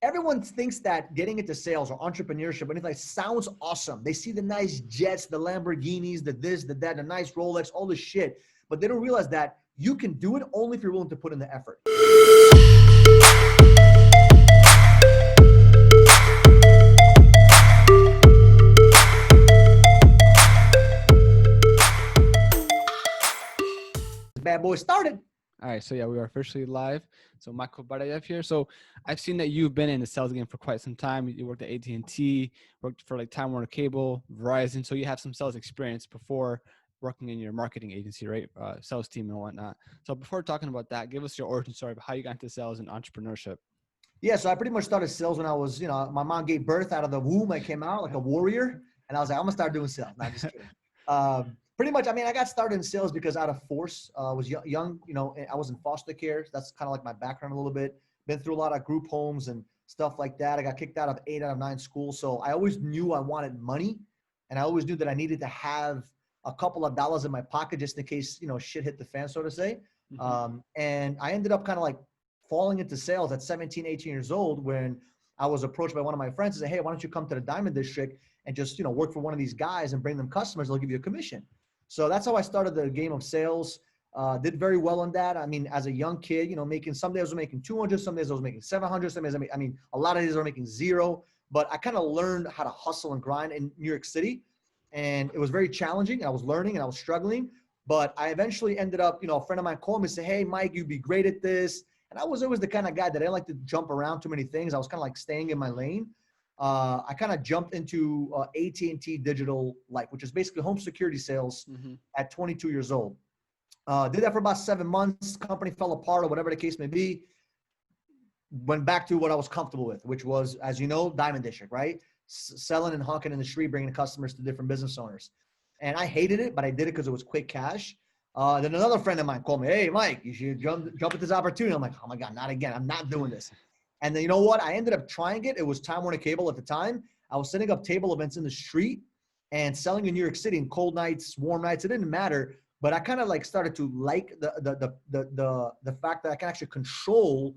everyone thinks that getting into sales or entrepreneurship, anything like sounds awesome. They see the nice jets, the Lamborghinis, the this, the that, the nice Rolex, all this shit. But they don't realize that you can do it only if you're willing to put in the effort. Bad boy started. All right, so yeah, we are officially live. So Michael Barayev here. So I've seen that you've been in the sales game for quite some time. You worked at AT&T, worked for like Time Warner Cable, Verizon. So you have some sales experience before working in your marketing agency, right? Sales team and whatnot. So before talking about that, give us your origin story of how you got into sales and entrepreneurship. Yeah, so I pretty much started sales when I was, my mom gave birth out of the womb. I came out like a warrior, and I was like, I'm gonna start doing sales. No, I'm just kidding. Pretty much, I mean, I got started in sales because out of force. I was young, I was in foster care. So that's kind of like my background a little bit. Been through a lot of group homes and stuff like that. I got kicked out of 8 out of 9 schools. So I always knew I wanted money, and I always knew that I needed to have a couple of dollars in my pocket just in case, shit hit the fan, so to say. Mm-hmm. And I ended up kind of like falling into sales at 17, 18 years old when I was approached by one of my friends and said, hey, why don't you come to the Diamond District and just, work for one of these guys and bring them customers. They'll give you a commission. So that's how I started the game of sales. Did very well on that. I mean, as a young kid, making, some days I was making 200, some days I was making 700, some days, a lot of days I was making 0, but I kind of learned how to hustle and grind in New York City. And it was very challenging. I was learning and I was struggling, but I eventually ended up, a friend of mine called me and said, hey, Mike, you'd be great at this. And I was always the kind of guy that I didn't like to jump around too many things. I was kind of like staying in my lane. I kind of jumped into AT&T Digital Life, which is basically home security sales at 22 years old. Did that for about 7 months. Company fell apart or whatever the case may be. Went back to what I was comfortable with, which was, as you know, Diamond District, right? Selling and honking in the street, bringing customers to different business owners. And I hated it, but I did it because it was quick cash. Then another friend of mine called me, hey, Mike, you should jump at this opportunity. I'm like, oh my God, not again. I'm not doing this. And then you know what? I ended up trying it. It was Time Warner Cable at the time. I was setting up table events in the street and selling in New York City in cold nights, warm nights. It didn't matter. But I kind of like started to like the fact that I can actually control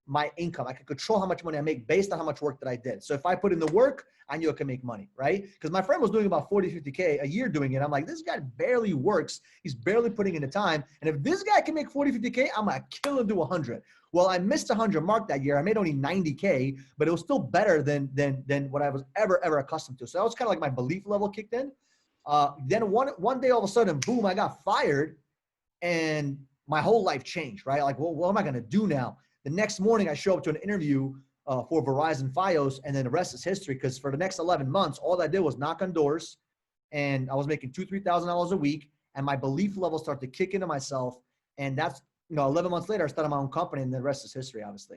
my income. I could control how much money I make based on how much work that I did. So if I put in the work, I knew I could make money, right? Because my friend was doing about 40, 50K a year doing it. I'm like, this guy barely works. He's barely putting in the time. And if this guy can make 40, 50K, I'm going to kill him to 100. Well, I missed 100 mark that year. I made only 90K, but it was still better than what I was ever accustomed to. So that was kind of like my belief level kicked in. Then one day, all of a sudden, boom, I got fired and my whole life changed, right? Like, well, what am I going to do now? The next morning, I show up to an interview for Verizon Fios, and then the rest is history. Because for the next 11 months, all I did was knock on doors, and I was making $2,000-$3,000 a week, and my belief level started to kick into myself. And that's 11 months later, I started my own company, and the rest is history, obviously.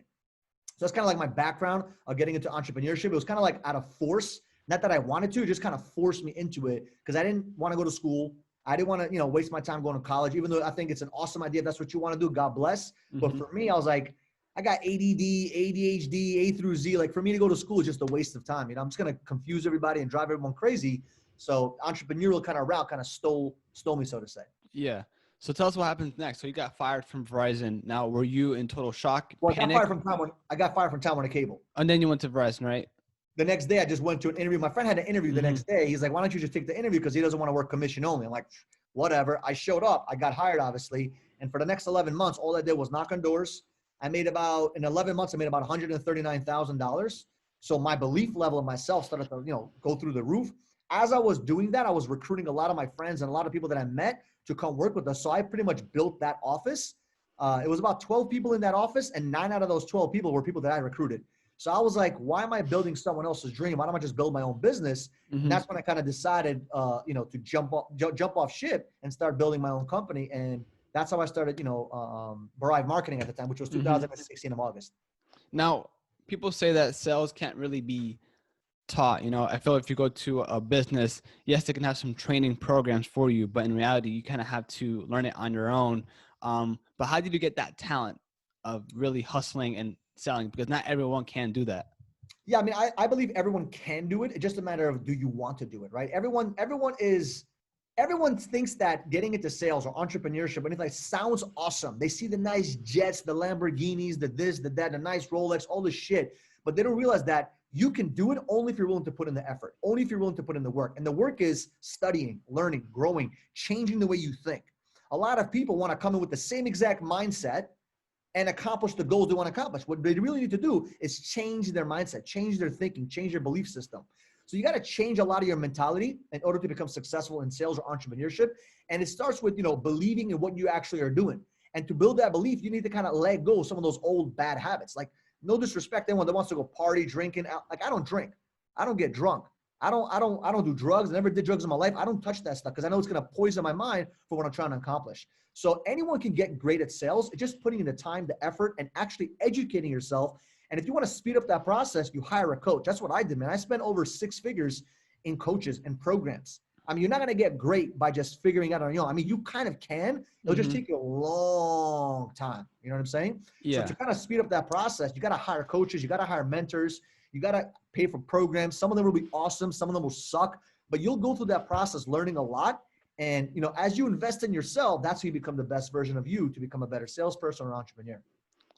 So that's kind of like my background of getting into entrepreneurship. It was kind of like out of force, not that I wanted to, it just kind of forced me into it because I didn't want to go to school. I didn't want to, waste my time going to college, even though I think it's an awesome idea. If that's what you want to do, God bless. But for me, I was like, I got ADD, ADHD, A through Z. Like for me to go to school is just a waste of time. I'm just going to confuse everybody and drive everyone crazy. So entrepreneurial kind of route kind of stole me, so to say. Yeah. So tell us what happens next. So you got fired from Verizon. Now, were you in total shock? Well, panic? I got fired from Time Warner Cable. And then you went to Verizon, right? The next day, I just went to an interview. My friend had an interview the next day. He's like, why don't you just take the interview? Because he doesn't want to work commission only. I'm like, whatever. I showed up. I got hired, obviously. And for the next 11 months, all I did was knock on doors. In 11 months, I made about $139,000. So my belief level of myself started to, go through the roof. As I was doing that, I was recruiting a lot of my friends and a lot of people that I met to come work with us. So I pretty much built that office. It was about 12 people in that office, and 9 out of those 12 people were people that I recruited. So I was like, why am I building someone else's dream? Why don't I just build my own business? And that's when I kind of decided, to jump off ship and start building my own company. And that's how I started, Barayev Marketing at the time, which was 2016 of August. Now, people say that sales can't really be taught. I feel if you go to a business, yes, they can have some training programs for you, but in reality, you kind of have to learn it on your own. But how did you get that talent of really hustling and selling? Because not everyone can do that. Yeah, I mean, I believe everyone can do it. It's just a matter of, do you want to do it, right? Everyone thinks that getting into sales or entrepreneurship, anything like sounds awesome. They see the nice jets, the Lamborghinis, the this, the that, the nice Rolex, all this shit. but they don't realize that you can do it only if you're willing to put in the effort, only if you're willing to put in the work. And the work is studying, learning, growing, changing the way you think. A lot of people want to come in with the same exact mindset and accomplish the goals they want to accomplish. What they really need to do is change their mindset, change their thinking, change their belief system. So you got to change a lot of your mentality in order to become successful in sales or entrepreneurship. And it starts with, believing in what you actually are doing. And to build that belief, you need to kind of let go of some of those old bad habits. Like, no disrespect to anyone that wants to go party, drinking. Like, I don't drink. I don't get drunk. I don't do drugs. I never did drugs in my life. I don't touch that stuff because I know it's going to poison my mind for what I'm trying to accomplish. So anyone can get great at sales. It's just putting in the time, the effort, and actually educating yourself. And if you want to speed up that process, you hire a coach. That's what I did, man. I spent over 6 figures in coaches and programs. I mean, you're not going to get great by just figuring out on your own. I mean, you kind of can. It'll just take you a long time. You know what I'm saying? Yeah. So to kind of speed up that process, you got to hire coaches. You got to hire mentors. You got to pay for programs. Some of them will be awesome. Some of them will suck. But you'll go through that process learning a lot. And, as you invest in yourself, that's how you become the best version of you to become a better salesperson or entrepreneur.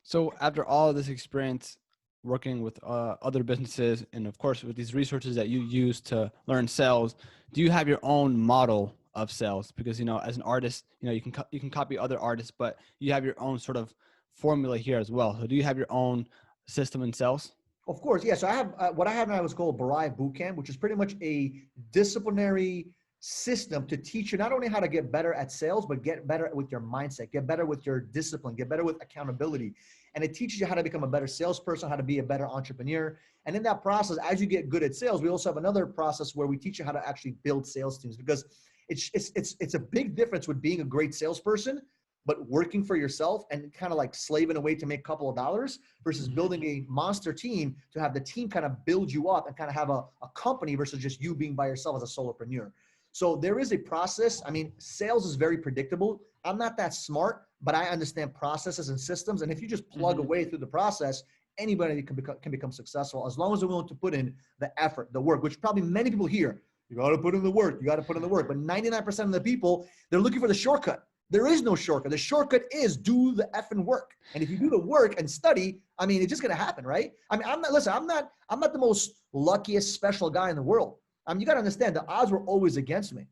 So after all of this experience working with other businesses and of course with these resources that you use to learn sales, do you have your own model of sales? Because, as an artist, you can copy other artists, but you have your own sort of formula here as well. So do you have your own system in sales? Of course. Yeah. So I have what I have now is called Barayev Bootcamp, which is pretty much a disciplinary system to teach you not only how to get better at sales, but get better with your mindset, get better with your discipline, get better with accountability. And it teaches you how to become a better salesperson, how to be a better entrepreneur. And in that process, as you get good at sales, we also have another process where we teach you how to actually build sales teams, because it's a big difference with being a great salesperson, but working for yourself and kind of like slaving away to make a couple of dollars versus building a monster team to have the team kind of build you up and kind of have a company versus just you being by yourself as a solopreneur. So there is a process. I mean, sales is very predictable. I'm not that smart, but I understand processes and systems. And if you just plug away through the process, anybody can become successful as long as they're willing to put in the effort, the work, which probably many people hear. You got to put in the work. You got to put in the work. But 99% of the people, they're looking for the shortcut. There is no shortcut. The shortcut is do the effing work. And if you do the work and study, I mean, it's just going to happen, right? I mean, I'm not the most luckiest special guy in the world. I mean, you got to understand the odds were always against me.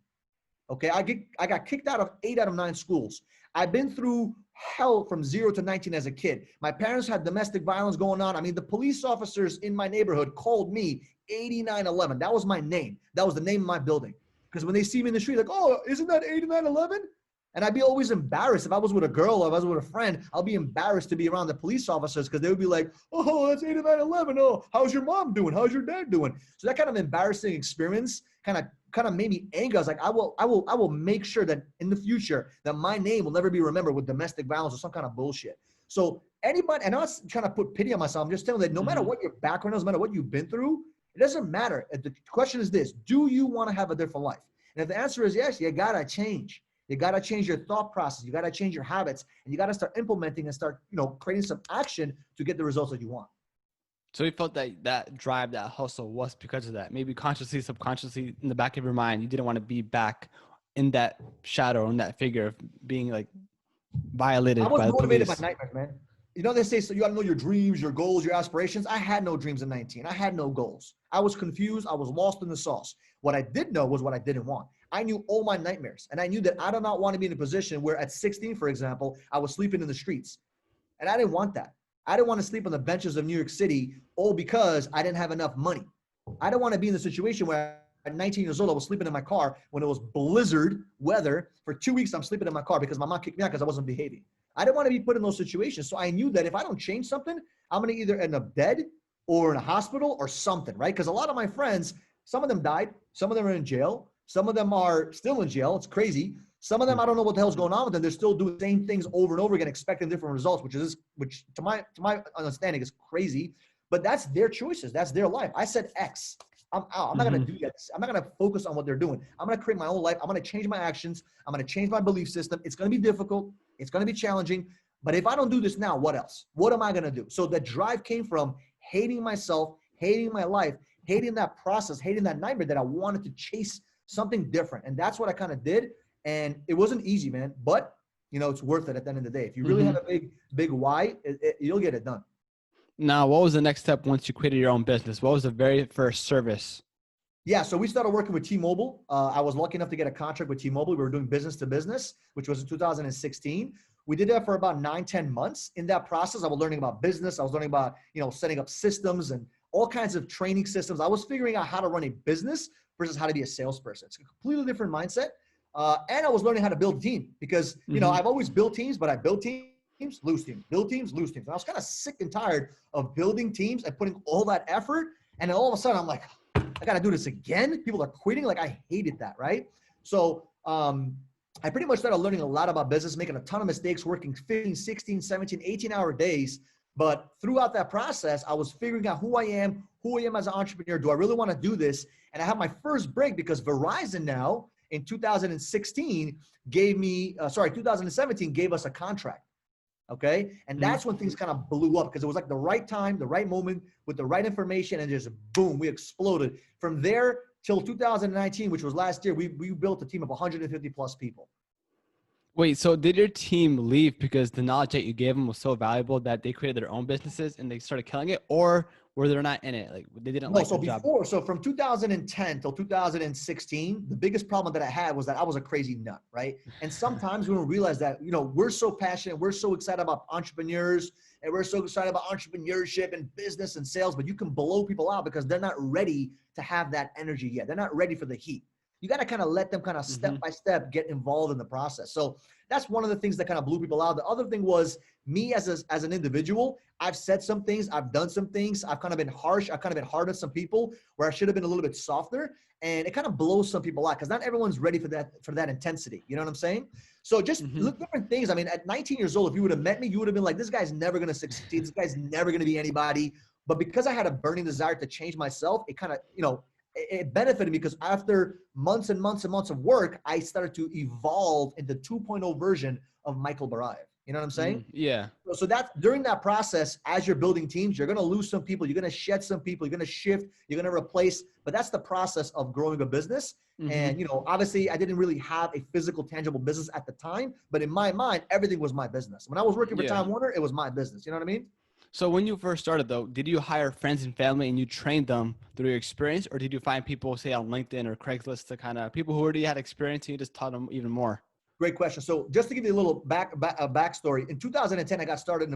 Okay. I got kicked out of 8 out of 9 schools. I've been through hell from 0 to 19 as a kid. My parents had domestic violence going on. I mean, the police officers in my neighborhood called me 8911. That was my name. That was the name of my building. Because when they see me in the street, like, oh, isn't that 8911? And I'd be always embarrassed. If I was with a girl or if I was with a friend, I'll be embarrassed to be around the police officers because they would be like, oh, that's 8911. Oh, how's your mom doing? How's your dad doing? So that kind of embarrassing experience kind of made me angry. I was like, I will make sure that in the future that my name will never be remembered with domestic violence or some kind of bullshit. So anybody, and I'm not trying to put pity on myself. I'm just telling you that no matter what your background is, no matter what you've been through, it doesn't matter. The question is this: do you want to have a different life? And if the answer is yes, you gotta change. You got to change your thought process. You got to change your habits, and you got to start implementing and start, creating some action to get the results that you want. So you felt that drive, that hustle was because of that. Maybe consciously, subconsciously in the back of your mind, you didn't want to be back in that shadow, in that figure of being like violated by the police. I was motivated by nightmares, man. They say, so you got to know your dreams, your goals, your aspirations. I had no dreams at 19. I had no goals. I was confused. I was lost in the sauce. What I did know was what I didn't want. I knew all my nightmares, and I knew that I did not want to be in a position where at 16, for example, I was sleeping in the streets. And I didn't want that. I didn't want to sleep on the benches of New York City all because I didn't have enough money. I didn't want to be in the situation where at 19 years old, I was sleeping in my car when it was blizzard weather. For 2 weeks, I'm sleeping in my car because my mom kicked me out because I wasn't behaving. I didn't want to be put in those situations. So I knew that if I don't change something, I'm going to either end up dead or in a hospital or something, right? Because a lot of my friends, some of them died. Some of them are in jail. Some of them are still in jail. It's crazy. Some of them, I don't know what the hell's going on with them. They're still doing the same things over and over again, expecting different results, which to my understanding is crazy. But that's their choices. That's their life. I said X. I'm out. I'm not going to do that. I'm not going to focus on what they're doing. I'm going to create my own life. I'm going to change my actions. I'm going to change my belief system. It's going to be difficult. It's going to be challenging. But if I don't do this now, what else? What am I going to do? So the drive came from hating myself, hating my life, hating that process, hating that nightmare that I wanted to chase something different. And that's what I kind of did. And it wasn't easy, man, but it's worth it at the end of the day. If you really have a big why, you'll get it done. Now, what was the next step once you created your own business? What was the very first service? Yeah, so we started working with T-Mobile. I was lucky enough to get a contract with T-Mobile. We were doing business to business, which was in 2016. We did that for about 9-10 months. In that process, I was learning about business. I was learning about, setting up systems and all kinds of training systems. I was figuring out how to run a business versus how to be a salesperson. It's a completely different mindset. And I was learning how to build a team because, I've always built teams, but I built teams, lose teams, build teams, lose teams. And I was kind of sick and tired of building teams and putting all that effort. And then all of a sudden I'm like, I got to do this again. People are quitting. Like I hated that. Right. So, I pretty much started learning a lot about business, making a ton of mistakes, working 15, 16, 17, 18-hour days. But throughout that process, I was figuring out who I am as an entrepreneur. Do I really want to do this? And I had my first break because Verizon now in 2016 2017 gave us a contract. Okay. And that's when things kind of blew up because it was like the right time, the right moment with the right information, and just boom, we exploded. From there till 2019, which was last year, we built a team of 150 plus people. Wait, so did your team leave because the knowledge that you gave them was so valuable that they created their own businesses and they started killing it, or were they not in it? Like they didn't like the job? So from 2010 till 2016, the biggest problem that I had was that I was a crazy nut, right? And sometimes we don't realize that, we're so passionate, we're so excited about entrepreneurs, and we're so excited about entrepreneurship and business and sales, but you can blow people out because they're not ready to have that energy yet. They're not ready for the heat. You got to kind of let them kind of step by step get involved in the process. So that's one of the things that kind of blew people out. The other thing was me as an individual. I've said some things, I've done some things. I've kind of been harsh. I've kind of been hard on some people where I should have been a little bit softer, and it kind of blows some people out because not everyone's ready for that intensity. You know what I'm saying? So just look different things. I mean, at 19 years old, if you would have met me, you would have been like, this guy's never going to succeed. This guy's never going to be anybody. But because I had a burning desire to change myself, it kind of, it benefited me because after months and months and months of work, I started to evolve into 2.0 version of Michael Barayev. You know what I'm saying? Yeah. So that's during that process, as you're building teams, you're going to lose some people. You're going to shed some people. You're going to shift. You're going to replace. But that's the process of growing a business. And, obviously I didn't really have a physical, tangible business at the time. But in my mind, everything was my business. When I was working for Time Warner, it was my business. You know what I mean? So when you first started though, did you hire friends and family and you trained them through your experience, or did you find people, say on LinkedIn or Craigslist, to kind of people who already had experience and you just taught them even more? Great question. So just to give you a little backstory, in 2010, I got started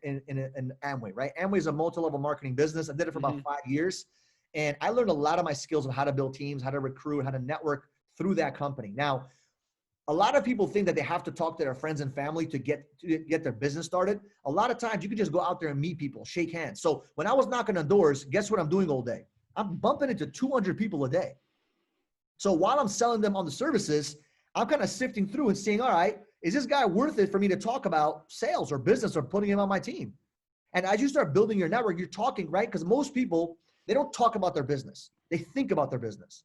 in Amway, right? Amway is a multi-level marketing business. I did it for about 5 years. And I learned a lot of my skills of how to build teams, how to recruit, how to network through that company. Now, a lot of people think that they have to talk to their friends and family to get their business started. A lot of times you can just go out there and meet people, shake hands. So when I was knocking on doors, guess what I'm doing all day? I'm bumping into 200 people a day. So while I'm selling them on the services, I'm kind of sifting through and seeing, all right, is this guy worth it for me to talk about sales or business or putting him on my team? And as you start building your network, you're talking, right? Because most people, they don't talk about their business. They think about their business.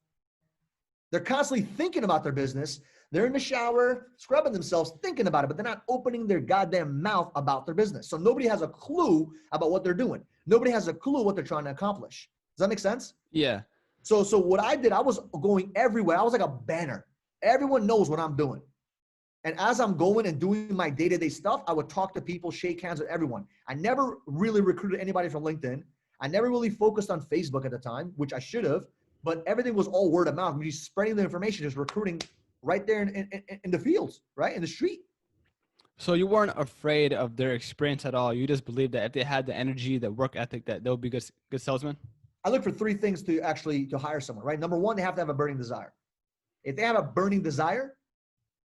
They're constantly thinking about their business. They're in the shower, scrubbing themselves, thinking about it, but they're not opening their goddamn mouth about their business. So nobody has a clue about what they're doing. Nobody has a clue what they're trying to accomplish. Does that make sense? Yeah. So what I did, I was going everywhere. I was like a banner. Everyone knows what I'm doing. And as I'm going and doing my day-to-day stuff, I would talk to people, shake hands with everyone. I never really recruited anybody from LinkedIn. I never really focused on Facebook at the time, which I should have, but everything was all word of mouth. I mean, just spreading the information, just recruiting right there in the fields, right? In the street. So you weren't afraid of their experience at all. You just believed that if they had the energy, the work ethic, that they'll be good salesmen? I look for 3 things to hire someone, right? Number 1, they have to have a burning desire. If they have a burning desire,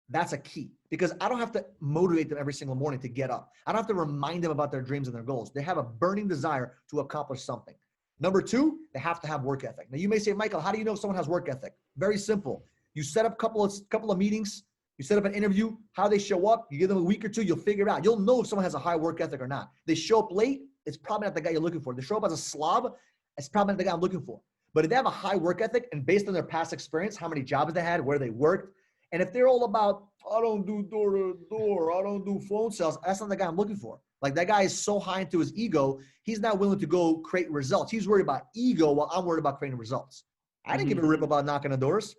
that's a key, because I don't have to motivate them every single morning to get up. I don't have to remind them about their dreams and their goals. They have a burning desire to accomplish something. Number 2, they have to have work ethic. Now you may say, Michael, how do you know if someone has work ethic? Very simple. You set up a couple of meetings, you set up an interview, how they show up, you give them a week or 2, you'll figure it out. You'll know if someone has a high work ethic or not. They show up late, it's probably not the guy you're looking for. They show up as a slob, it's probably not the guy I'm looking for. But if they have a high work ethic and based on their past experience, how many jobs they had, where they worked, and if they're all about, I don't do door to door, I don't do phone sales, that's not the guy I'm looking for. Like that guy is so high into his ego, he's not willing to go create results. He's worried about ego while I'm worried about creating results. I didn't give a rip about knocking on doors.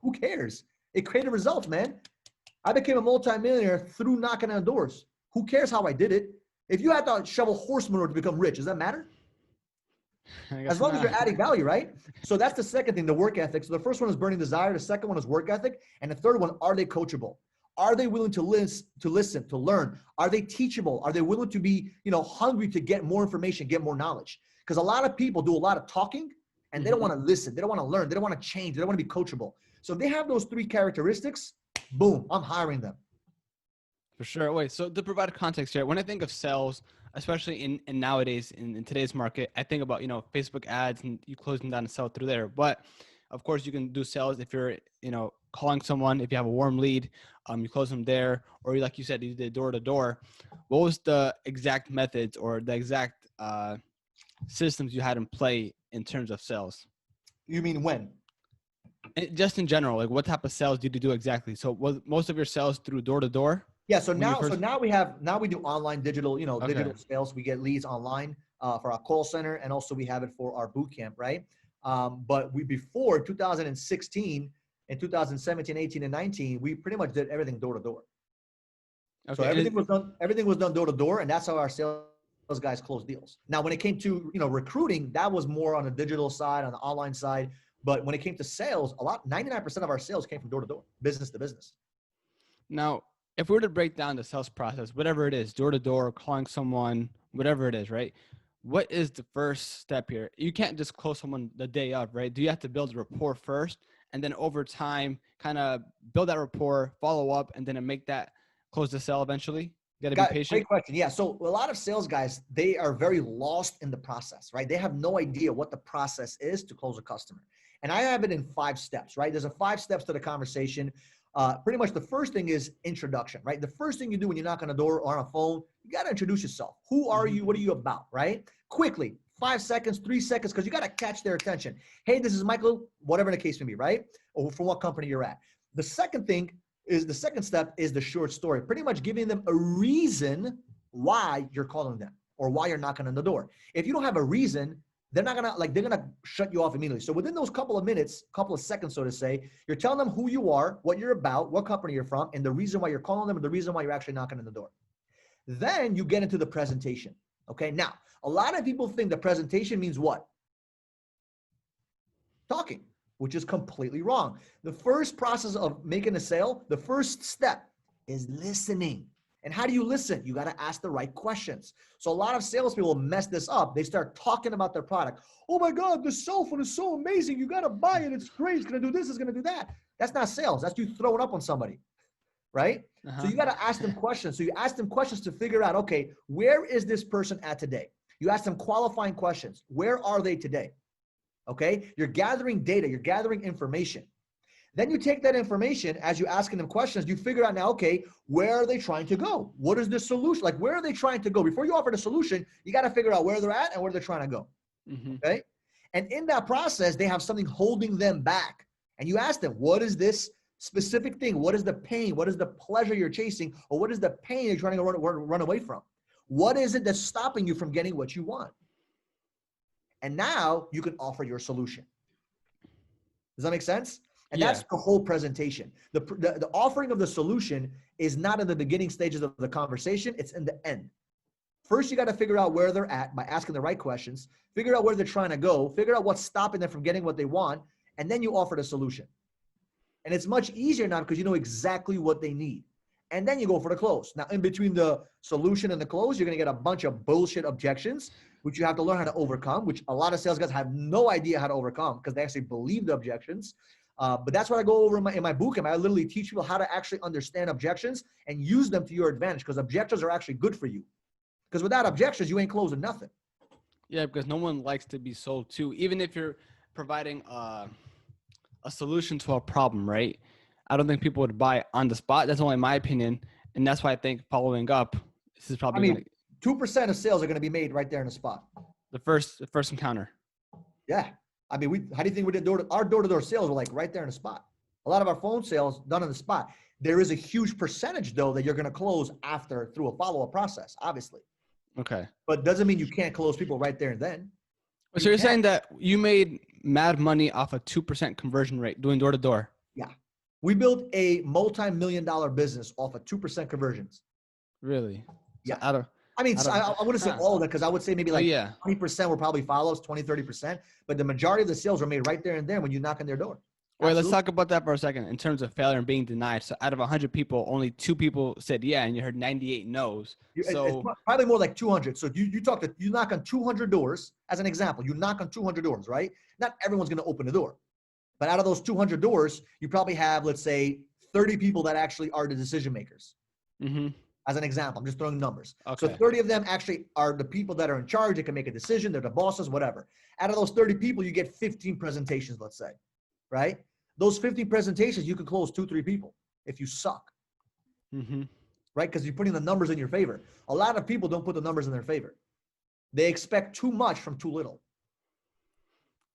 Who cares? It created results, man. I became a multimillionaire through knocking on doors. Who cares how I did it? If you had to shovel horse manure to become rich, does that matter? I As guess long as not. you're adding value, right? So that's the second thing, the work ethic. So the first one is burning desire. The second one is work ethic. And the third one, are they coachable? Are they willing to listen, to learn? Are they teachable? Are they willing to be, hungry to get more information, get more knowledge? Because a lot of people do a lot of talking and they don't want to listen. They don't want to learn. They don't want to change. They don't want to be coachable. So if they have those three characteristics, boom, I'm hiring them. For sure. Wait, so to provide context here, when I think of sales, especially in nowadays in today's market, I think about, Facebook ads and you close them down and sell through there. But of course you can do sales if you're, calling someone, if you have a warm lead, you close them there, or like you said, you did door to door. What was the exact methods or the exact systems you had in play in terms of sales? You mean when? Just in general, like what type of sales did you do exactly? So was most of your sales through door to door? Yeah. So now we do online digital, digital Okay. sales. We get leads online for our call center, and also we have it for our boot camp, right? But before 2016 and 2017, 18, and 19, we pretty much did everything door to door. Okay. So everything was done door to door, and that's how our sales guys closed deals. Now, when it came to recruiting, that was more on the digital side, on the online side. But when it came to sales, 99% of our sales came from door to door, business to business. Now, if we were to break down the sales process, whatever it is, door to door, calling someone, whatever it is, right? What is the first step here? You can't just close someone the day of, right? Do you have to build a rapport first, and then over time, kind of build that rapport, follow up, and then make that close the sale eventually? You got to be patient. Great question. Yeah. So a lot of sales guys, they are very lost in the process, right? They have no idea what the process is to close a customer. And I have it in 5 steps, right? There's 5 steps to the conversation. Pretty much the first thing is introduction, right? The first thing you do when you knock on a door or on a phone, you got to introduce yourself. Who are you? What are you about, right? Quickly, 5 seconds, 3 seconds, because you got to catch their attention. Hey, this is Michael, whatever the case may be, right? Or from what company you're at. The second step is the short story, pretty much giving them a reason why you're calling them or why you're knocking on the door. If you don't have a reason, they're going to shut you off immediately. So within those couple of minutes, couple of seconds, so to say, you're telling them who you are, what you're about, what company you're from, and the reason why you're calling them and the reason why you're actually knocking on the door. Then you get into the presentation. Okay. Now, a lot of people think the presentation means what? Talking, which is completely wrong. The first process of making a sale, the first step is listening. And how do you listen? You got to ask the right questions. So a lot of salespeople mess this up. They start talking about their product. Oh my God, the cell phone is so amazing. You got to buy it. It's great. It's going to do this. It's going to do that. That's not sales. That's you throwing up on somebody, right? So you got to ask them questions. So you ask them questions to figure out, okay, where is this person at today? You ask them qualifying questions. Where are they today? Okay. You're gathering data. You're gathering information. Then you take that information as you're asking them questions, you figure out now, okay, where are they trying to go? What is the solution? Like, where are they trying to go? Before you offer the solution, you got to figure out where they're at and where they're trying to go. Okay. And in that process, they have something holding them back. And you ask them, what is this specific thing? What is the pain? What is the pleasure you're chasing? Or what is the pain you're trying to run away from? What is it that's stopping you from getting what you want? And now you can offer your solution. Does that make sense? And that's the whole presentation. The offering of the solution is not in the beginning stages of the conversation. It's in the end. First, you got to figure out where they're at by asking the right questions, figure out where they're trying to go, figure out what's stopping them from getting what they want, and then you offer the solution. And it's much easier now because you know exactly what they need. And then you go for the close. Now, in between the solution and the close, you're going to get a bunch of bullshit objections, which you have to learn how to overcome, which a lot of sales guys have no idea how to overcome because they actually believe the objections. But that's what I go over in my boot camp. I literally teach people how to actually understand objections and use them to your advantage because objections are actually good for you. Because without objections, you ain't closing nothing. Yeah, because no one likes to be sold to, even if you're providing a solution to a problem, right? I don't think people would buy on the spot. That's only my opinion. And that's why I think following up, this is probably 2% of sales are going to be made right there in the spot. The first encounter. Yeah. I mean, how do you think we did our door-to-door sales were like right there in the spot? A lot of our phone sales done on the spot. There is a huge percentage though that you're going to close after through a follow-up process, obviously. Okay. But doesn't mean you can't close people right there and then. So you're saying that you made mad money off a 2% conversion rate doing door-to-door? Yeah. We built a multi-million-dollar business off of 2% conversions. Really? Yeah. So I mean, out of I wouldn't say huh. all of it because I would say maybe Oh like yeah. 20% were probably follows, 20, 30%. But the majority of the sales were made right there and then when you knock on their door. Wait, let's Absolutely. talk about that for a second in terms of failure and being denied. So out of 100 people, only 2 people said yeah, and you heard 98 no's. It's So probably more like 200. So you knock on 200 doors as an example. You knock on 200 doors, right? Not everyone's going to open the door. But out of those 200 doors, you probably have, let's say, 30 people that actually are the decision makers. As an example, I'm just throwing numbers. So okay. 30 of them actually are the people that are in charge. They can make a decision. They're the bosses, whatever. Out of those 30 people, you get 15 presentations, let's say, right? Those 15 presentations, you can close 2, 3 people if you suck, right? Because you're putting the numbers in your favor. A lot of people don't put the numbers in their favor. They expect too much from too little.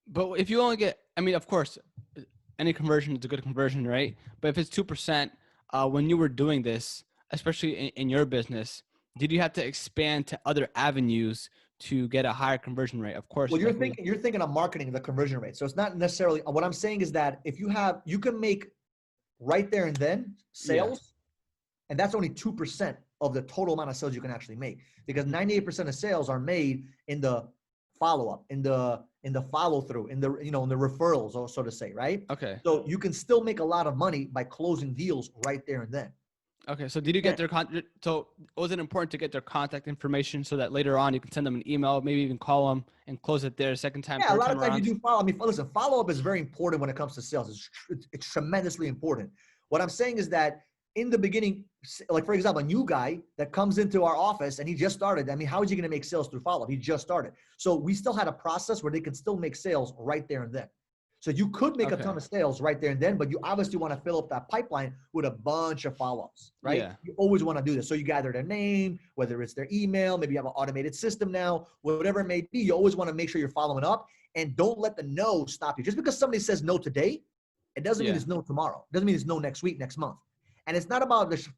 But if you only get, I mean, of course, any conversion is a good conversion, right? But if it's 2%, when you were doing this, especially in your business, did you have to expand to other avenues to get a higher conversion rate? Of course. Well, you're thinking of marketing the conversion rate. So it's not necessarily what I'm saying is that if you can make right there and then sales, and that's only 2% of the total amount of sales you can actually make, because 98% of sales are made in the follow-up, in the follow-through, in the in the referrals, or so to say, right? Okay. So you can still make a lot of money by closing deals right there and then. Okay. So did you get their so was it important to get their contact information so that later on you can send them an email, maybe even call them and close it there second time, Yeah, a third lot time of times around? you do follow. I mean, listen, follow-up is very important when it comes to sales. It's tremendously important. What I'm saying is that in the beginning, like for example, a new guy that comes into our office and he just started. I mean, how is he going to make sales through follow-up? He just started. So we still had a process where they can still make sales right there and then. So you could make a ton of sales right there and then, but you obviously want to fill up that pipeline with a bunch of follow-ups, right? Yeah. You always want to do this. So you gather their name, whether it's their email, maybe you have an automated system now, whatever it may be, you always want to make sure you're following up and don't let the no stop you. Just because somebody says no today, it doesn't mean it's no tomorrow. It doesn't mean it's no next week, next month. And it's not about this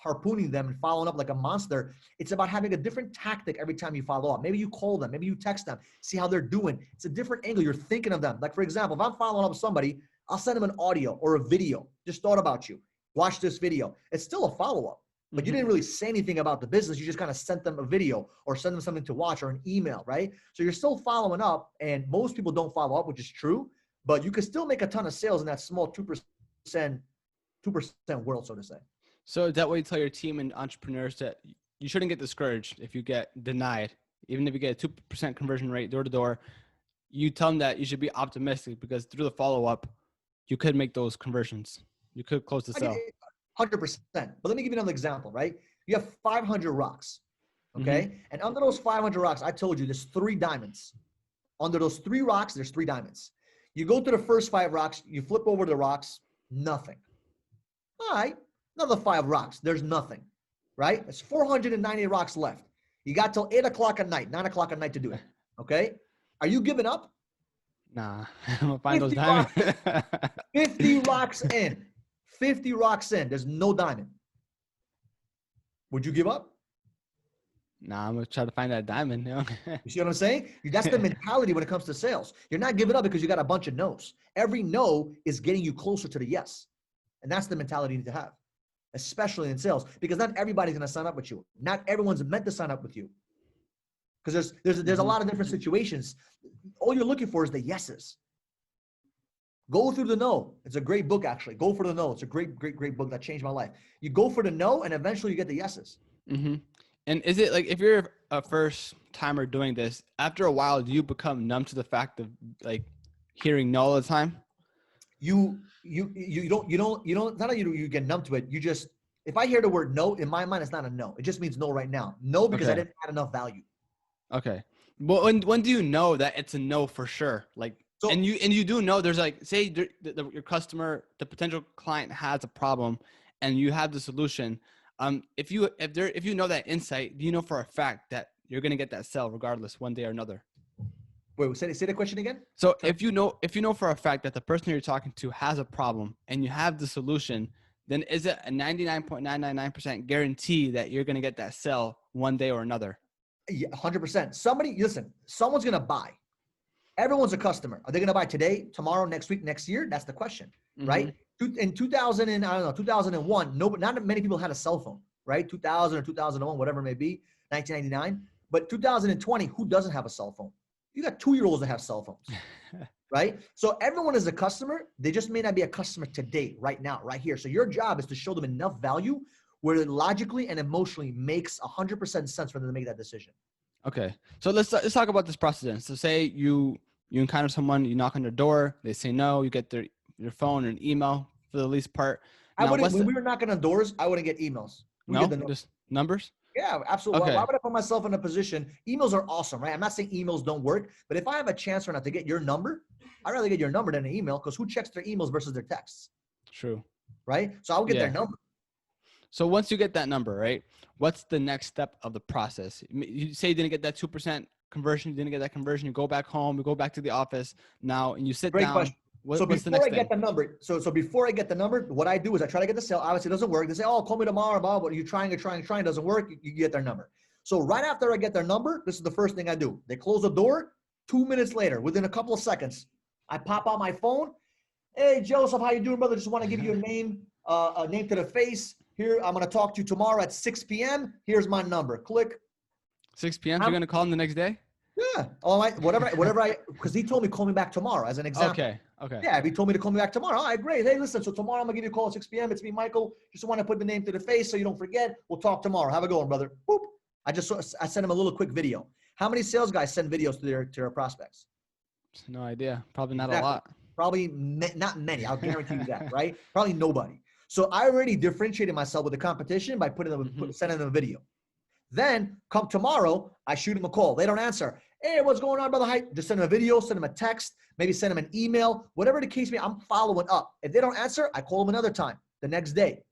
harpooning them and following up like a monster. It's about having a different tactic every time you follow up. Maybe you call them, maybe you text them, see how they're doing. It's a different angle. You're thinking of them. Like for example, if I'm following up with somebody, I'll send them an audio or a video. Just thought about you. Watch this video. It's still a follow-up, but you didn't really say anything about the business. You just kind of sent them a video or send them something to watch or an email, right? So you're still following up, and most people don't follow up, which is true, but you can still make a ton of sales in that small 2% world, so to say. So is that what you tell your team and entrepreneurs, that you shouldn't get discouraged if you get denied, even if you get a 2% conversion rate door to door? You tell them that you should be optimistic because through the follow-up, you could make those conversions. You could close the sale. 100%. But let me give you another example, right? You have 500 rocks, okay? And under those 500 rocks, I told you there's 3 diamonds. Under those 3 rocks, there's 3 diamonds. You go to the first 5 rocks, you flip over the rocks, nothing. All right, another 5 rocks, there's nothing, right? There's 490 rocks left. You got till 8 o'clock at night, 9 o'clock at night to do it, okay? Are you giving up? Nah, I'm gonna find those diamonds. 50 rocks in. 50 rocks in. There's no diamond. Would you give up? Nah, I'm gonna try to find that diamond. You see what I'm saying? That's the mentality when it comes to sales. You're not giving up because you got a bunch of no's. Every no is getting you closer to the yes. And that's the mentality you need to have, especially in sales, because not everybody's going to sign up with you. Not everyone's meant to sign up with you. Because there's a lot of different situations. All you're looking for is the yeses. Go through the no. It's a great book, actually. Go for the no. It's a great book that changed my life. You go for the no, and eventually you get the yeses. And is it like, if you're a first timer doing this, after a while, do you become numb to the fact of like hearing no all the time? You don't, not that you get numb to it. You just, if I hear the word no, in my mind, it's not a no. It just means no right now. No, because I didn't add enough value. Okay. Well, when do you know that it's a no for sure? Like, so, and you do know there's like, say your customer, the potential client has a problem and you have the solution. If you know that insight, do you know for a fact that you're going to get that sale regardless one day or another? Wait, say the question again. So if you know for a fact that the person you're talking to has a problem and you have the solution, then is it a 99.999% guarantee that you're going to get that sale one day or another? Yeah, 100%. Someone's going to buy. Everyone's a customer. Are they going to buy today, tomorrow, next week, next year? That's the question, right? In 2001, not many people had a cell phone, right? 2000 or 2001, whatever it may be. 1999. But 2020, who doesn't have a cell phone? You got 2-year-olds that have cell phones, right? So everyone is a customer. They just may not be a customer today, right now, right here. So your job is to show them enough value where it logically and emotionally makes 100% sense for them to make that decision. Okay. So let's talk about this process then. So say you encounter someone, you knock on their door, they say no, you get your phone or an email for the least part. Now, When we were knocking on doors, I wouldn't get emails. We get the just numbers? Yeah, absolutely. Okay. Why would I put myself in a position? Emails are awesome, right? I'm not saying emails don't work, but if I have a chance or not to get your number, I'd rather get your number than an email, because who checks their emails versus their texts? True. Right? So I'll get their number. So once you get that number, right, what's the next step of the process? You say you didn't get that 2% conversion, you didn't get that conversion, you go back home, you go back to the office now, and you sit down. Question. What's the next thing? Get the number, so before I get the number, what I do is I try to get the sale. Obviously, it doesn't work. They say, "Oh, call me tomorrow, Bob." But you're trying, doesn't work. You get their number. So right after I get their number, this is the first thing I do. They close the door. 2 minutes later, within a couple of seconds, I pop out my phone. Hey, Joseph, how you doing, brother? Just want to give you a name to the face. Here, I'm going to talk to you tomorrow at 6 p.m. Here's my number. Click. 6 p.m. You're going to call him the next day? Yeah. All right. Because he told me call me back tomorrow as an example. Okay. Yeah. If he told me to call me back tomorrow, all right, great. Hey, listen. So tomorrow I'm gonna give you a call at 6 p.m. It's me, Michael. Just want to put the name to the face so you don't forget. We'll talk tomorrow. Have a good one, brother. Boop. I sent him a little quick video. How many sales guys send videos to their prospects? No idea. Probably not a lot. Probably not many. I'll guarantee you that, right? Probably nobody. So I already differentiated myself with the competition by sending them a video. Then come tomorrow, I shoot them a call. They don't answer. Hey, what's going on, brother? Hi. Just send them a video, send them a text, maybe send them an email, whatever the case may be. I'm following up. If they don't answer, I call them another time the next day.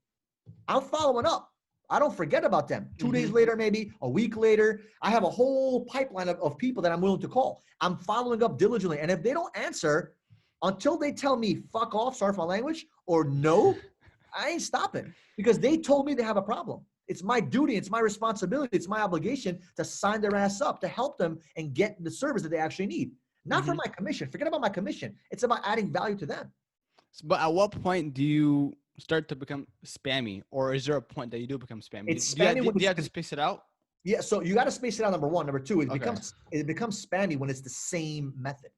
I'm following up. I don't forget about them. 2 days later, maybe a week later, I have a whole pipeline of people that I'm willing to call. I'm following up diligently. And if they don't answer until they tell me fuck off, sorry for my language, or no, I ain't stopping, because they told me they have a problem. It's my duty. It's my responsibility. It's my obligation to sign their ass up to help them and get the service that they actually need. Not for my commission. Forget about my commission. It's about adding value to them. But at what point do you start to become spammy, or is there a point that you do become spammy? It's spammy. Do you have to space it out? Yeah. So you got to space it out. Number one. Number two, it becomes spammy when it's the same method.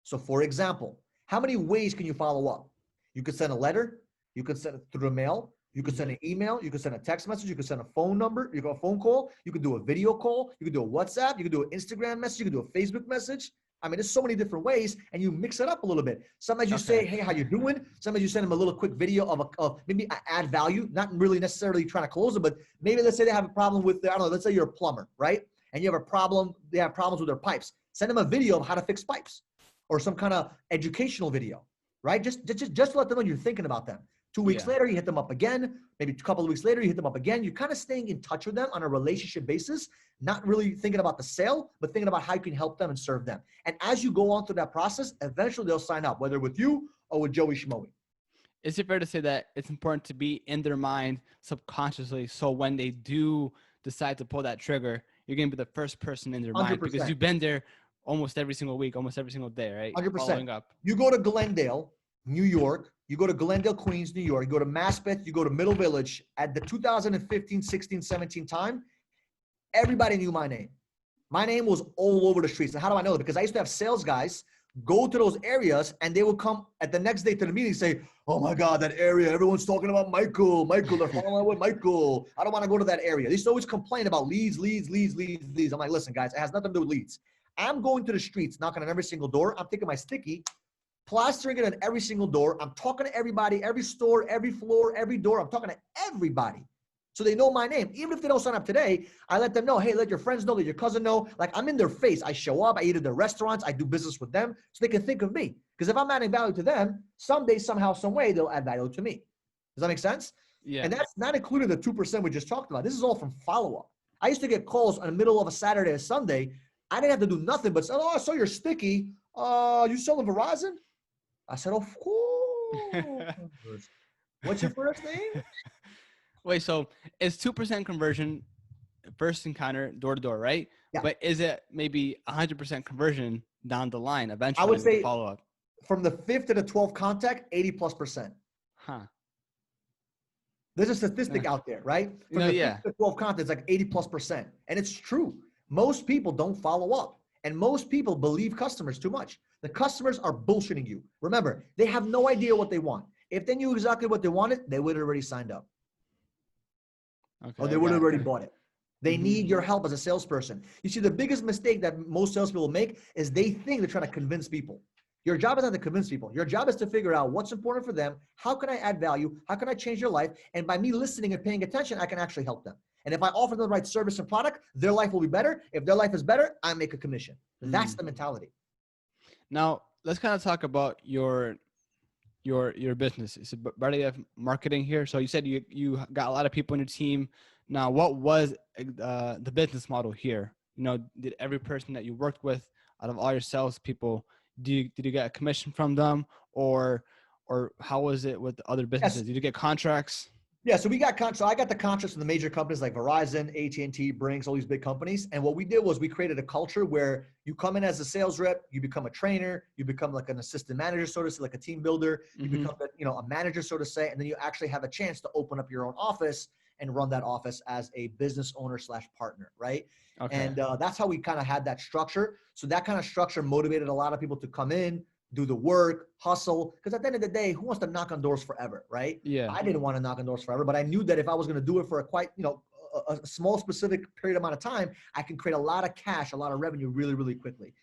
So for example, how many ways can you follow up? You could send a letter. You could send it through the mail. You could send an email. You could send a text message. You could send a phone number. You could a phone call. You could do a video call. You could do a WhatsApp. You could do an Instagram message. You could do a Facebook message. I mean, there's so many different ways, and you mix it up a little bit. Sometimes you say, "Hey, how you doing?" Sometimes you send them a little quick video of maybe add value, not really necessarily trying to close it, but maybe let's say they have a problem with I don't know. Let's say you're a plumber, right? And you have a problem. They have problems with their pipes. Send them a video of how to fix pipes, or some kind of educational video, right? Just to let them know you're thinking about them. 2 weeks later, you hit them up again. Maybe a couple of weeks later, you hit them up again. You're kind of staying in touch with them on a relationship basis, not really thinking about the sale, but thinking about how you can help them and serve them. And as you go on through that process, eventually they'll sign up, whether with you or with Joey Schmoey. Is it fair to say that it's important to be in their mind subconsciously, so when they do decide to pull that trigger, you're going to be the first person in their 100%. Mind, because you've been there almost every single week, almost every single day, right? 100%. Following up. You go to Glendale, New York. You go to Glendale, Queens, New York. You go to Maspeth. You go to Middle Village. At the 2015, 16, 17 time, everybody knew my name. My name was all over the streets. And how do I know that? Because I used to have sales guys go to those areas, and they would come at the next day to the meeting and say, "Oh my God, that area, everyone's talking about Michael. They're following with Michael. I don't want to go to that area." They used to always complain about leads. I'm like, listen, guys, it has nothing to do with leads. I'm going to the streets, knocking on every single door. I'm taking my sticky, plastering it on every single door. I'm talking to everybody, every store, every floor, every door. I'm talking to everybody. So they know my name. Even if they don't sign up today, I let them know, hey, let your friends know, let your cousin know. Like, I'm in their face. I show up. I eat at their restaurants. I do business with them so they can think of me. Because if I'm adding value to them, someday, somehow, some way, they'll add value to me. Does that make sense? Yeah. And that's not including the 2% we just talked about. This is all from follow-up. I used to get calls in the middle of a Saturday or Sunday. I didn't have to do nothing but say, "Oh, I saw your sticky. You selling Verizon?" I said, "Of course." "What's your first name?" Wait, so it's 2% conversion, first encounter, door to door, right? Yeah. But is it maybe 100% conversion down the line eventually? I would say follow up from the 5th to the 12th contact, 80+%. Huh. There's a statistic out there, right? From the 6 to 12 content, it's like 80+%. And it's true. Most people don't follow up. And most people believe customers too much. The customers are bullshitting you. Remember, they have no idea what they want. If they knew exactly what they wanted, they would have already signed up. Okay, or they would have already bought it. They need your help as a salesperson. You see, the biggest mistake that most salespeople make is they think they're trying to convince people. Your job is not to convince people. Your job is to figure out what's important for them. How can I add value? How can I change their life? And by me listening and paying attention, I can actually help them. And if I offer them the right service and product, their life will be better. If their life is better, I make a commission. That's the mentality. Now, let's kind of talk about your business. It's Barayev marketing here. So you said you got a lot of people on your team. Now, what was the business model here? You know, did every person that you worked with, out of all your salespeople, did you get a commission from them, or how was it with the other businesses? Did you get contracts? Yeah, so we got so I got the contracts from the major companies like Verizon, AT&T, Brinks, all these big companies. And what we did was we created a culture where you come in as a sales rep, you become a trainer, you become like an assistant manager, so to say, like a team builder, you become a manager, so to say, and then you actually have a chance to open up your own office and run that office as a business owner / partner, right? Okay. And that's how we kind of had that structure. So that kind of structure motivated a lot of people to come in, do the work, hustle. Because at the end of the day, who wants to knock on doors forever, right? Yeah. I didn't want to knock on doors forever, but I knew that if I was going to do it for a small specific period amount of time, I can create a lot of cash, a lot of revenue really, really quickly.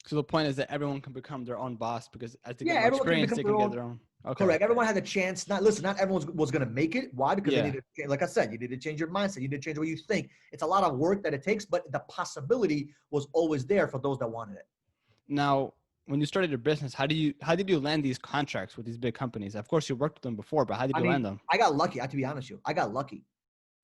So the point is that everyone can become their own boss because as they get more experience, they can get their own. Okay. Correct. Everyone had a chance. Not everyone was going to make it. Why? Because they needed to, like I said, you need to change your mindset. You need to change the way you think. It's a lot of work that it takes, but the possibility was always there for those that wanted it. Now, when you started your business, how did you land these contracts with these big companies? Of course, you worked with them before, but how did you land them? I got lucky. I have to be honest with you. I got lucky.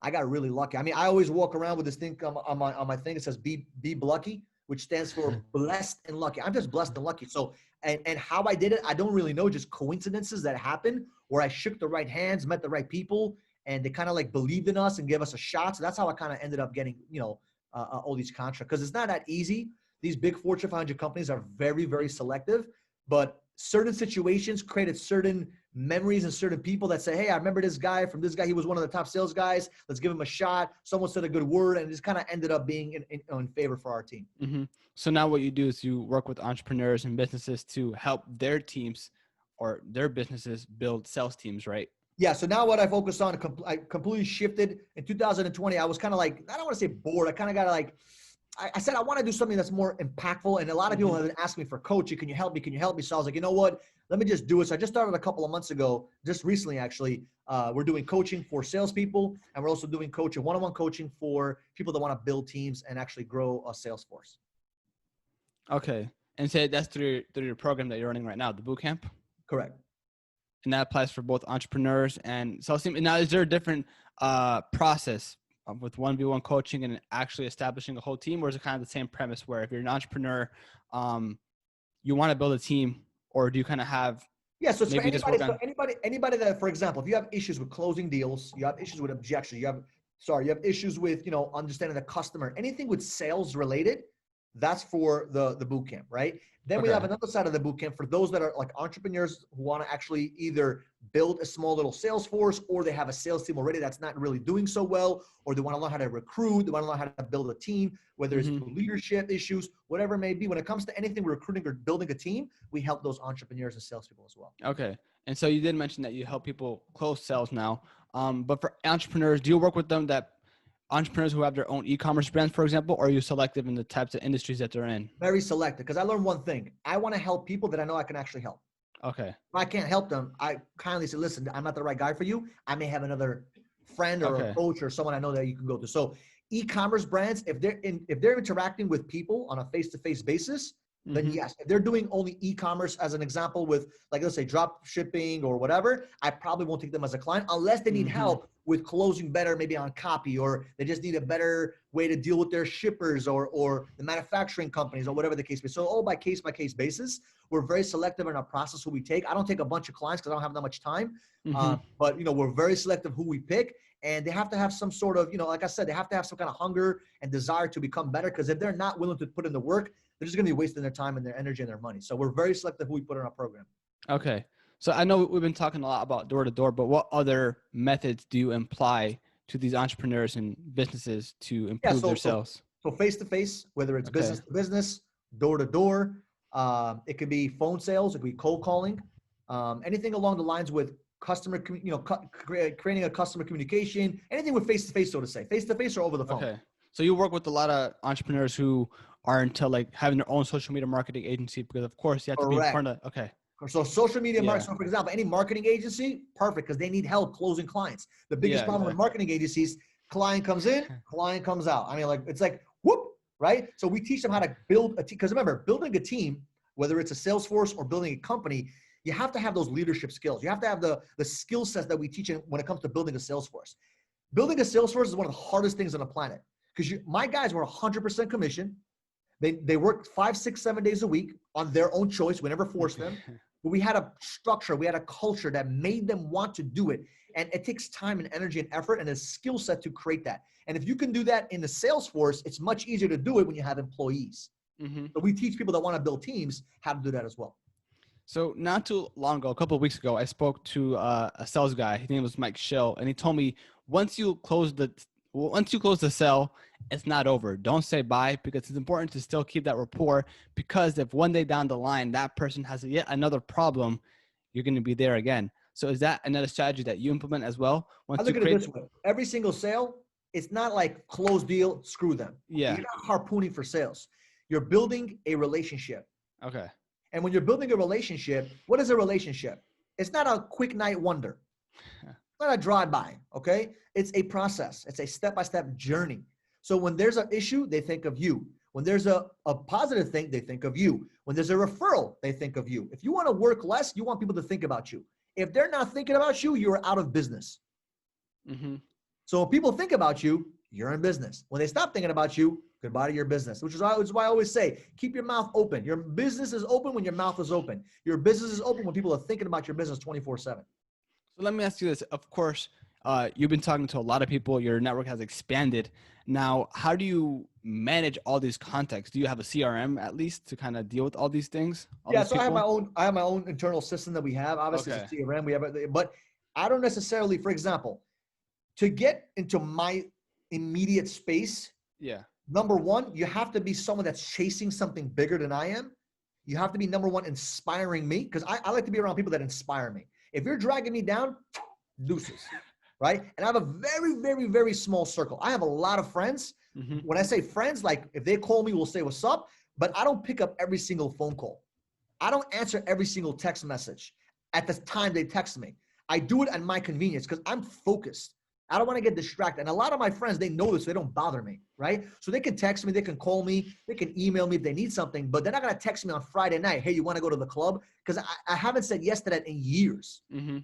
I got really lucky. I mean, I always walk around with this thing on my thing. It says be lucky, which stands for blessed and lucky. I'm just blessed and lucky. So, and how I did it, I don't really know, just coincidences that happened where I shook the right hands, met the right people, and they kind of like believed in us and gave us a shot. So that's how I kind of ended up getting, all these contracts. Because it's not that easy. These big Fortune 500 companies are very, very selective, but certain situations created certain memories and certain people that say, hey, I remember this guy from this guy. He was one of the top sales guys. Let's give him a shot. Someone said a good word, and it just kind of ended up being in favor for our team. Mm-hmm. So now what you do is you work with entrepreneurs and businesses to help their teams or their businesses build sales teams, right? Yeah. So now what I focus on, I completely shifted. In 2020, I was kind of like, I don't want to say bored. I kind of got like, I said, I want to do something that's more impactful. And a lot of people have been asking me for coaching. Can you help me? Can you help me? So I was like, you know what? Let me just do it. So I just started a couple of months ago, just recently, actually. We're doing coaching for salespeople. And we're also doing one-on-one coaching for people that want to build teams and actually grow a sales force. Okay. And say that's through your program that you're running right now, the boot camp? Correct. And that applies for both entrepreneurs and sales team. Now, is there a different process with 1v1 coaching and actually establishing a whole team, or is it kind of the same premise where if you're an entrepreneur, you want to build a team, or do you kind of have so anybody that, for example, if you have issues with closing deals, you have issues with objections, you have issues with understanding the customer, anything with sales related, that's for the boot camp, right? Then we have another side of the boot camp for those that are like entrepreneurs who want to actually either build a small little sales force, or they have a sales team already that's not really doing so well, or they want to learn how to recruit, they want to learn how to build a team, whether it's through leadership issues, whatever it may be. When it comes to anything recruiting or building a team, we help those entrepreneurs and salespeople as well. Okay. And so you did mention that you help people close sales now. But for entrepreneurs, do you work with them entrepreneurs who have their own e-commerce brands, for example, or are you selective in the types of industries that they're in? Very selective, because I learned one thing. I want to help people that I know I can actually help. Okay. If I can't help them, I kindly say, listen, I'm not the right guy for you. I may have another friend or a coach or someone I know that you can go to. So e-commerce brands, if they're interacting with people on a face-to-face basis, then yes. If they're doing only e-commerce as an example with, like, let's say drop shipping or whatever, I probably won't take them as a client unless they need help with closing better, maybe on copy, or they just need a better way to deal with their shippers or the manufacturing companies or whatever the case may be. So all by case basis, we're very selective in our process who we take. I don't take a bunch of clients because I don't have that much time, but we're very selective who we pick. And they have to have some sort of, like I said, they have to have some kind of hunger and desire to become better. Because if they're not willing to put in the work, they're just going to be wasting their time and their energy and their money. So we're very selective who we put in our program. Okay. So I know we've been talking a lot about door to door, but what other methods do you imply to these entrepreneurs and businesses to Yeah. improve their sales? So face to face, whether it's Okay. business to business, door to door, it could be phone sales, it could be cold calling, anything along the lines with customer, creating a customer communication, anything with face to face, so to say, face to face or over the phone. Okay. So you work with a lot of entrepreneurs who are into like having their own social media marketing agency because of course you have to be in Correct. front of, okay. So social media Yeah. marketing. So for example, any marketing agency, perfect, because they need help closing clients. The biggest Yeah, problem with exactly. marketing agencies, client comes in, client comes out. I mean, like it's like whoop, right? So we teach them how to build a team. Because remember, building a team, whether it's a sales force or building a company, you have to have those leadership skills. You have to have the skill sets that we teach when it comes to building a sales force. Building a sales force is one of the hardest things on the planet because my guys were 100% commission. They worked 5, 6, 7 days a week on their own choice. We never forced them. But we had a structure, we had a culture that made them want to do it. And it takes time and energy and effort and a skill set to create that. And if you can do that in the sales force, it's much easier to do it when you have employees. Mm-hmm. So we teach people that want to build teams how to do that as well. So not too long ago, a couple of weeks ago, I spoke to a sales guy. His name was Mike Schill, and he told me once you close the sale, it's not over. Don't say bye because it's important to still keep that rapport. Because if one day down the line that person has yet another problem, you're going to be there again. So is that another strategy that you implement as well? I look at it this way: every single sale, it's not like closed deal, screw them. Yeah. You're not harpooning for sales. You're building a relationship. Okay. And when you're building a relationship, what is a relationship? It's not a quick night wonder. It's not a drive-by, okay? It's a process. It's a step-by-step journey. So when there's an issue, they think of you. When there's a positive thing, they think of you. When there's a referral, they think of you. If you want to work less, you want people to think about you. If they're not thinking about you, you're out of business. Mm-hmm. So if people think about you, you're in business. When they stop thinking about you, goodbye to your business, which is why I always say, keep your mouth open. Your business is open when your mouth is open. Your business is open when people are thinking about your business 24/7. So let me ask you this. Of course, you've been talking to a lot of people. Your network has expanded. Now, how do you manage all these contacts? Do you have a CRM at least to kind of deal with all these things? Yeah, so I have my own internal system that we have. Obviously, Okay. it's a CRM. We have, but I don't necessarily, for example, to get into my immediate space. Yeah. Number one, you have to be someone that's chasing something bigger than I am. You have to be, number one, inspiring me, because I like to be around people that inspire me. If you're dragging me down, deuces, right? And I have a very, very, very small circle. I have a lot of friends. Mm-hmm. When I say friends, like if they call me, we'll say what's up, but I don't pick up every single phone call. I don't answer every single text message at the time they text me. I do it at my convenience because I'm focused. I don't want to get distracted. And a lot of my friends, they know this. So they don't bother me, right? So they can text me. They can call me. They can email me if they need something. But they're not going to text me on Friday night, hey, you want to go to the club? Because I haven't said yes to that in years, Mm-hmm.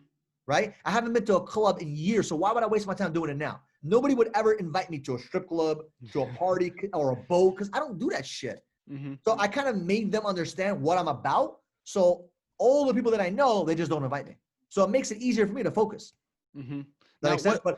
right? I haven't been to a club in years. So why would I waste my time doing it now? Nobody would ever invite me to a strip club, to a party, or a boat, because I don't do that shit. Mm-hmm. So I kind of made them understand what I'm about. So all the people that I know, they just don't invite me. So it makes it easier for me to focus. Mm-hmm. That makes sense? But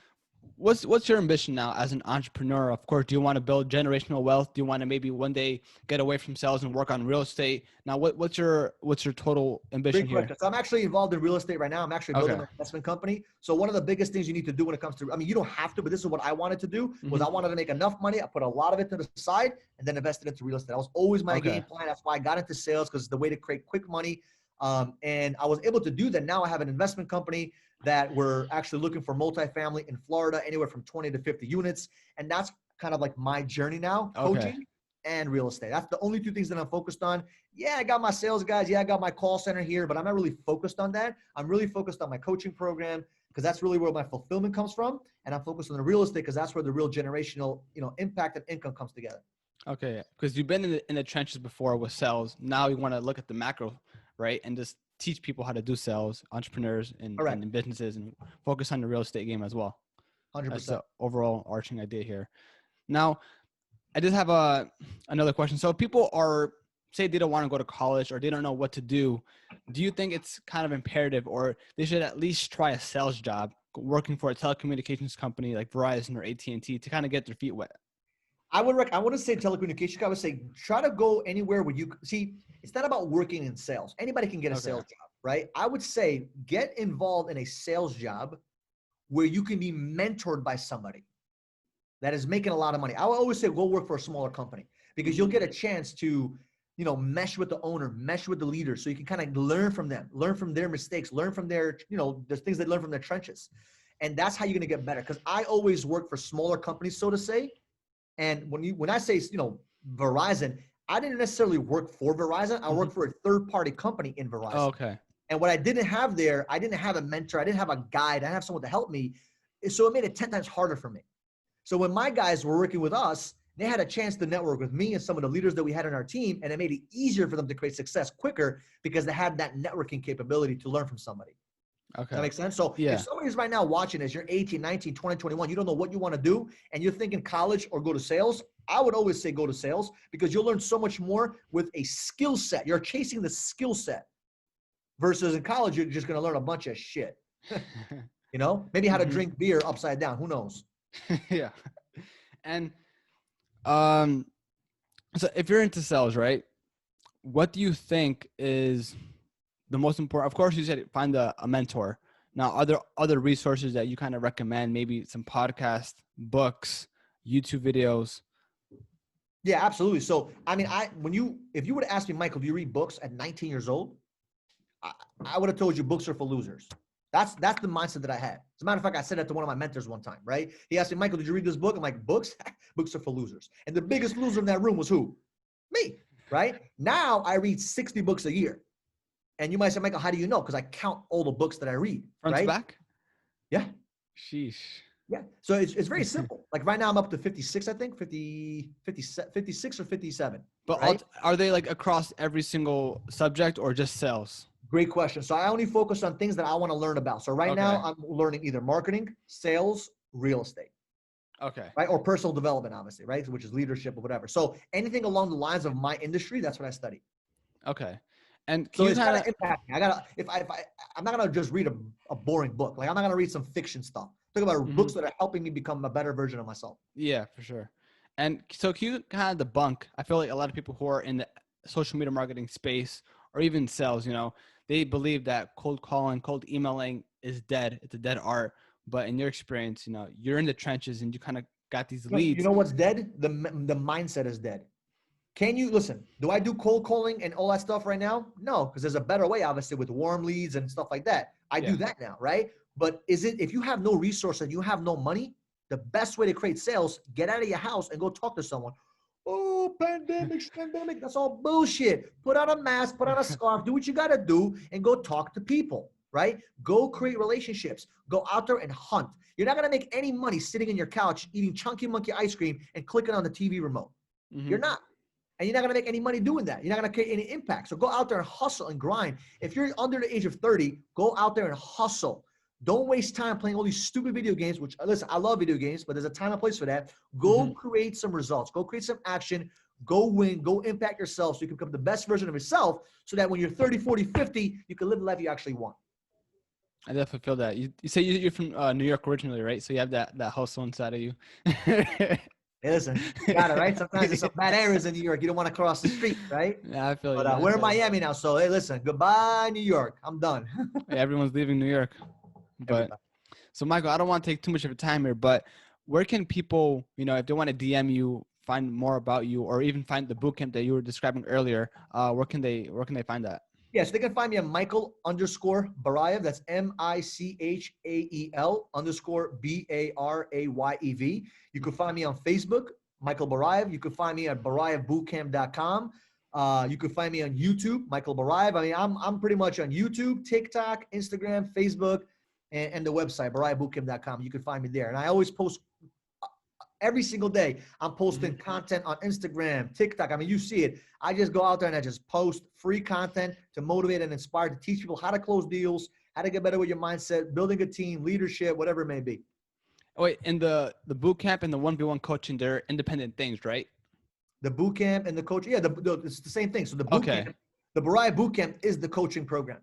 What's your ambition now as an entrepreneur? Of course, do you want to build generational wealth? Do you want to maybe one day get away from sales and work on real estate? Now, what's your total ambition here? so I'm actually involved in real estate right now. I'm actually building an investment company. So one of the biggest things you need to do when it comes to, I mean, you don't have to, but this is what I wanted to do was I wanted to make enough money. I put a lot of it to the side and then invested into real estate. That was always my game plan. That's why I got into sales, because it's the way to create quick money. And I was able to do that. Now I have an investment company that we're actually looking for multifamily in Florida, anywhere from 20 to 50 units. And that's kind of like my journey now, coaching and real estate. That's the only two things that I'm focused on. Yeah, I got my sales guys. Yeah, I got my call center here, but I'm not really focused on that. I'm really focused on my coaching program because that's really where my fulfillment comes from. And I'm focused on the real estate because that's where the real generational, impact and income comes together. Okay, because you've been in the trenches before with sales. Now you want to look at the macro, right? And just teach people how to do sales, entrepreneurs and businesses, and focus on the real estate game as well. 100%. That's the overall arching idea here. Now, I just have another question. So if people say they don't want to go to college or they don't know what to do you think it's kind of imperative or they should at least try a sales job working for a telecommunications company like Verizon or AT&T to kind of get their feet wet? I wouldn't say telecommunications. I would say try to go anywhere where you see. It's not about working in sales. Anybody can get a sales job. right? I would say get involved in a sales job where you can be mentored by somebody that is making a lot of money. I would always say go work for a smaller company because you'll get a chance to, mesh with the owner, mesh with the leader. So you can kind of learn from them, learn from their mistakes, learn from their, the things they learn from their trenches. And that's how you're going to get better. Because I always work for smaller companies, so to say. And when I say, Verizon, I didn't necessarily work for Verizon. I worked for a third-party company in Verizon. Oh, okay. And what I didn't have there, I didn't have a mentor. I didn't have a guide. I didn't have someone to help me. So it made it 10 times harder for me. So when my guys were working with us, they had a chance to network with me and some of the leaders that we had on our team. And it made it easier for them to create success quicker because they had that networking capability to learn from somebody. Okay. Does that make sense? So if somebody's right now watching as you're 18, 19, 20, 21, you don't know what you want to do, and you're thinking college or go to sales, I would always say go to sales because you'll learn so much more with a skill set. You're chasing the skill set versus in college, you're just going to learn a bunch of shit. Maybe how to drink beer upside down. Who knows? Yeah. And so if you're into sales, right, what do you think is the most important? Of course, you said find a mentor. Now, are there other resources that you kind of recommend? Maybe some podcasts, books, YouTube videos? Yeah, absolutely. So, I mean, if you would have asked me, Michael, do you read books at 19 years old? I would have told you books are for losers. That's the mindset that I had. As a matter of fact, I said that to one of my mentors one time, right? He asked me, Michael, did you read this book? I'm like, books? Books are for losers. And the biggest loser in that room was who? Me, right? Now I read 60 books a year. And you might say, Michael, how do you know? Because I count all the books that I read. Front to back? Yeah. Sheesh. Yeah. So it's very simple. Like right now I'm up to 56, I think, 56 or 57. But right? Are they like across every single subject or just sales? Great question. So I only focus on things that I want to learn about. So right now I'm learning either marketing, sales, real estate. Okay. Right. Or personal development, obviously, right? Which is leadership or whatever. So anything along the lines of my industry, that's what I study. Okay. And so it's gotta impact me. I'm not gonna just read a boring book. Like I'm not gonna read some fiction stuff. Talk about books that are helping me become a better version of myself. Yeah, for sure. And so can you kind of debunk? I feel like a lot of people who are in the social media marketing space or even sales, they believe that cold calling, cold emailing is dead. It's a dead art. But in your experience, you're in the trenches and you kind of got these leads. You know what's dead? The mindset is dead. Can you listen? Do I do cold calling and all that stuff right now? No, because there's a better way, obviously, with warm leads and stuff like that. I do that now, right? But if you have no resource and you have no money, the best way to create sales, get out of your house and go talk to someone. Oh, pandemic, that's all bullshit. Put on a mask, put on a scarf, do what you got to do and go talk to people, right? Go create relationships. Go out there and hunt. You're not going to make any money sitting in your couch eating Chunky Monkey ice cream and clicking on the TV remote. You're not. And you're not going to make any money doing that. You're not going to create any impact. So go out there and hustle and grind. If you're under the age of 30, go out there and hustle. Don't waste time playing all these stupid video games, which, listen, I love video games, but there's a time and place for that. Go create some results. Go create some action. Go win. Go impact yourself so you can become the best version of yourself so that when you're 30, 40, 50, you can live the life you actually want. I definitely feel that. You say you're from New York originally, right? So you have that hustle inside of you. Hey, listen, you got it, right? Sometimes there's some bad areas in New York. You don't want to cross the street, right? Yeah, I feel But we're in Miami now, so hey, listen, goodbye, New York. I'm done. Yeah, everyone's leaving New York. But so, Michael, I don't want to take too much of your time here, but where can people, if they want to DM you, find more about you, or even find the bootcamp that you were describing earlier? Where can they find that? Yes, they can find me at Michael_Barayev. That's MICHAEL_BARAYEV. You can find me on Facebook, Michael Barayev. You can find me at BarayevBootcamp.com. You can find me on YouTube, Michael Barayev. I mean, I'm pretty much on YouTube, TikTok, Instagram, Facebook, and the website, BarayevBootcamp.com. You can find me there. And I always post every single day. I'm posting content on Instagram, TikTok. I mean, you see it. I just go out there and I just post free content to motivate and inspire, to teach people how to close deals, how to get better with your mindset, building a team, leadership, whatever it may be. Oh, wait, and the boot camp and the 1v1 coaching, they're independent things, right? The boot camp and the coach, yeah, it's the same thing. So the boot camp, the Barayev boot camp is the coaching program.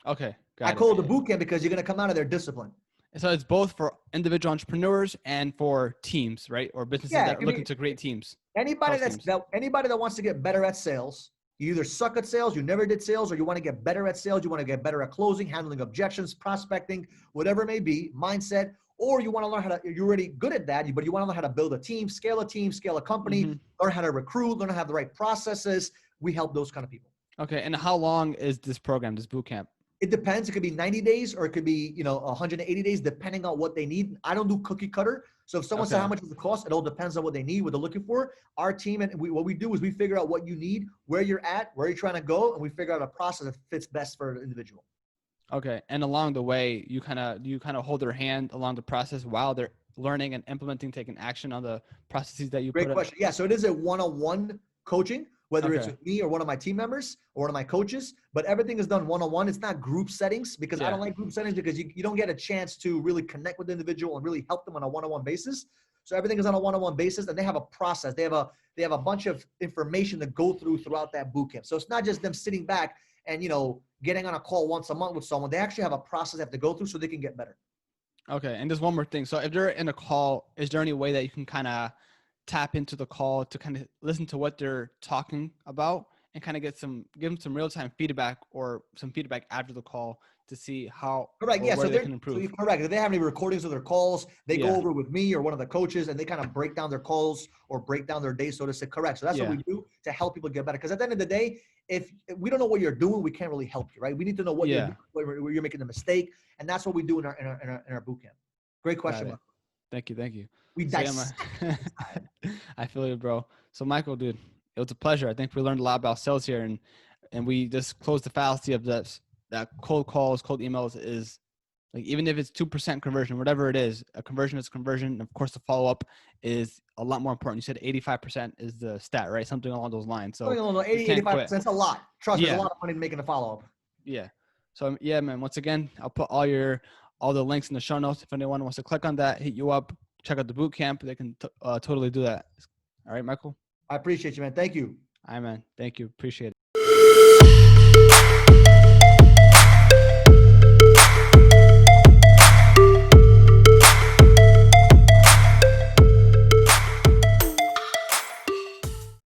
Okay, I call it the boot camp because you're going to come out of there disciplined. So it's both for individual entrepreneurs and for teams, right? Or businesses that are looking to create teams. Anybody that wants to get better at sales, You either suck at sales, you never did sales, or you want to get better at sales, you want to get better at closing, handling objections, prospecting, whatever it may be, mindset, or you want to learn how to, you're already good at that, but you want to learn how to build a team, scale a company, learn how to recruit, learn how to have the right processes. We help those kind of people. Okay. And how long is this program, this boot camp? It depends. It could be 90 days or it could be, 180 days, depending on what they need. I don't do cookie cutter. So if someone says how much does it cost, it all depends on what they need, what they're looking for. Our team, and what we do is we figure out what you need, where you're at, where you're trying to go, and we figure out a process that fits best for an individual. Okay. And along the way, you kind of hold their hand along the process while they're learning and implementing, taking action on the processes that you Great question. Yeah. So it is a one-on-one coaching, whether it's with me or one of my team members or one of my coaches, but everything is done one-on-one. It's not group settings because I don't like group settings because you don't get a chance to really connect with the individual and really help them on a one-on-one basis. So everything is on a one-on-one basis, and they have a process. They have a bunch of information to go throughout that boot camp. So it's not just them sitting back and, getting on a call once a month with someone. They actually have a process they have to go through so they can get better. Okay. And just one more thing. So if they're in a call, is there any way that you can kind of tap into the call to kind of listen to what they're talking about and kind of give them some real-time feedback or some feedback after the call to see how correct. Yeah. So they can improve? So correct. If they have any recordings of their calls, they go over with me or one of the coaches and they kind of break down their calls or break down their day, so to say. Correct. So that's what we do to help people get better. Because at the end of the day, if we don't know what you're doing, we can't really help you, right? We need to know what you're doing, where you're making a mistake. And that's what we do in our boot camp. Great question. Thank you. We dice. I feel you, bro. So Michael, dude, it was a pleasure. I think we learned a lot about sales here, and we just closed the fallacy of that cold calls, cold emails is like, even if it's 2% conversion, whatever it is, a conversion is conversion. And of course, the follow-up is a lot more important. You said 85% is the stat, right? Something along those lines. So 85%, that's a lot. Trust me, there's a lot of money making a follow-up. Yeah. So yeah, man, once again, I'll put all the links in the show notes. If anyone wants to click on that, hit you up, check out the boot camp, they can totally do that. All right, Michael? I appreciate you, man. Thank you. All right, man. Thank you. Appreciate it.